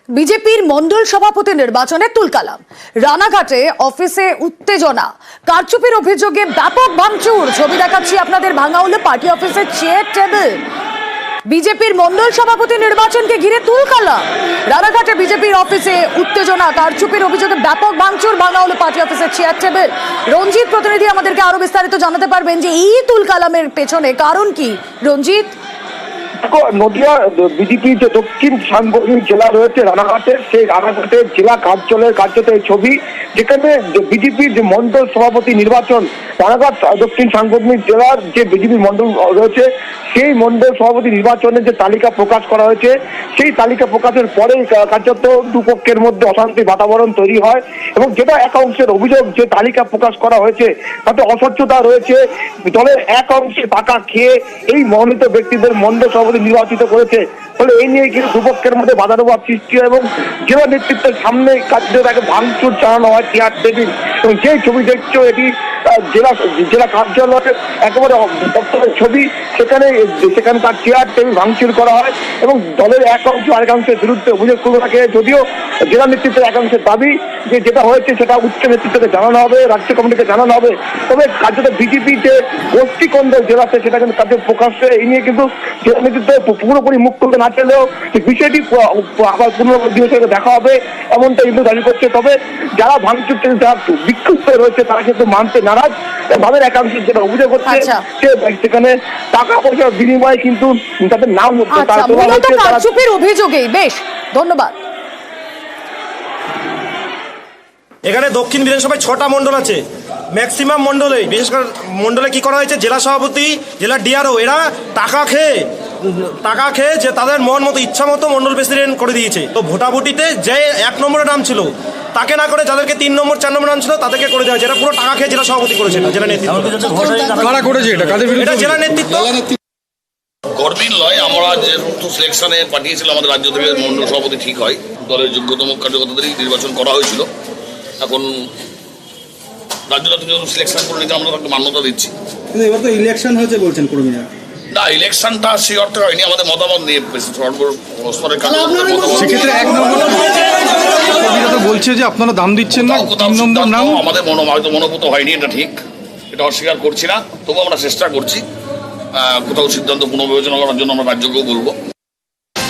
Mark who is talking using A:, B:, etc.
A: বিজেপির মন্ডল সভাপতি নির্বাচনে তুলকালাম। রানাঘাটে অফিসে উত্তেজনা, কারচুপির অভিযোগে ব্যাপক ভাঙচুর। ছবি দেখাচ্ছি আপনাদের। ভাঙা হলো পার্টি অফিসের চেয়ার টেবিল। বিজেপির মন্ডল সভাপতি নির্বাচনকে ঘিরে তুলকালাম। রানাঘাটে বিজেপির অফিসে উত্তেজনা, কারচুপির অভিযোগে ব্যাপক ভাঙচুর, ভাঙা হলো পার্টি অফিসের চেয়ার টেবিল। রঞ্জিত প্রতিনিধি আমাদেরকে আরো বিস্তারিত জানাতে পারবেন যে এই তুলকালামের পেছনে কারণ কি। রঞ্জিত,
B: নদিয়া বিজেপির যে দক্ষিণ সাংগঠনিক জেলা রয়েছে রানাঘাটের, সেই রানাঘাটের জেলা কার্যালয়ের ছবি, যেখানে বিজেপির যে মন্ডল সভাপতি নির্বাচন, রানাঘাট দক্ষিণ সাংগঠনিক জেলার যে বিজেপির মন্ডল রয়েছে সেই মন্ডল সভাপতি নির্বাচনের যে তালিকা প্রকাশ করা হয়েছে, সেই তালিকা প্রকাশের পরেই কার্যত দুপক্ষের মধ্যে অশান্তির বাতাবরণ তৈরি হয়। এবং যেটা এক অংশের অভিযোগ, যে তালিকা প্রকাশ করা হয়েছে তাতে অস্বচ্ছতা রয়েছে, দলের এক অংশে টাকা খেয়ে এই মনোনীত ব্যক্তিদের মন্ডল সভাপতি নির্বাচিত করেছে। ফলে এই নিয়ে কিন্তু দুপক্ষের মধ্যে বাধানুবাদ সৃষ্টি হয় এবং জেলা নেতৃত্বের সামনে তাকে ভাঙচুর চালানো হয় চেয়ার টেবিল। এবং যে ছবি দেখছো এটি জেলা কার্যালয়ের একেবারে দপ্তরের ছবি। সেখানকার চেয়ার টেবিল ভাঙচুর করা হয় এবং দলের এক অংশ আরেকাংশের বিরুদ্ধে অভিযোগ তুলে থাকে। যদিও জেলা নেতৃত্বের একাংশের দাবি যে যেটা হয়েছে সেটা উচ্চ নেতৃত্বকে জানানো হবে, রাজ্য কমিটিকে জানানো হবে। তবে কার্যত বিজেপি যে গোষ্ঠী কোন্দল জেলাতে সেটা কিন্তু কার্য প্রকাশ্যে এই নিয়ে কিন্তু জেলা নেতৃত্ব পুরোপুরি মুখ খুলতে না চাইলেও বিষয়টি আবার পুনর্বিবেচনা দেখা হবে এমনটা কিন্তু দাবি করছে। তবে যারা ভাঙচুর থেকে যারা বিক্ষুব্ধ রয়েছে তারা কিন্তু মানতে নারাজ। তাদের একাংশ যেটা অভিযোগ হচ্ছে সেখানে টাকা পয়সার বিনিময়ে কিন্তু তাদের নাম
A: অভিযোগে। বেশ, ধন্যবাদ।
C: এখানে দক্ষিণ বিধানসভায় 6টা মন্ডল আছে। ম্যাক্সিমাম মন্ডলে, বিশেষ করে মন্ডলে কি করা হয়েছে, জেলা সভাপতি, জেলা ডিআরও এরা টাকা খেয়ে যে তাদের মন মতো ইচ্ছা মতো মন্ডল প্রেসিডেন্ট করে দিয়েছে। তো ভোটাভুটিতে যে 1 নম্বরের নাম ছিল তাকে না করে যাদেরকে 3 নম্বর 4 নম্বর নাম ছিল তাদেরকে করে দেওয়া হয়েছে। এটা পুরো টাকা খেয়ে জেলা সভাপতি করেছে, জেলা নেতৃত্ব। এটা জেলা নেতৃত্ব।
D: গর্বিল নয়, আমরা যেহেতু সিলেকশনে পাঠিয়েছিলাম আমাদের রাজ্য থেকে মন্ডল সভাপতি ঠিক হয়, দলের যোগ্যতম কার্যকর্তাদেরই নির্বাচন করা হয়েছিল। এখন রাজ্যটা থেকে সিলেকশন করে নিতে আমরা তাকে মান্যতা দিচ্ছি।
E: কিন্তু এবার তো ইলেকশন হয়েছে বলছেন কর্মীরা।
D: না, ইলেকশনটা সেই অর্থে হয়নি, আমাদের মতামত নিয়ে সর্বস্তরের
E: সেক্ষেত্রে 1 নম্বর বলছে যে আপনারা দাম দিচ্ছেন না, 3 নম্বর নাম
D: আমাদের হয়তো মনোভূত হয়নি, এটা ঠিক, এটা অস্বীকার করছি না। তবু আমরা চেষ্টা করছি কোথাও সিদ্ধান্ত পুনর্বিবেচনা করার জন্য আমরা রাজ্যকেও বলবো।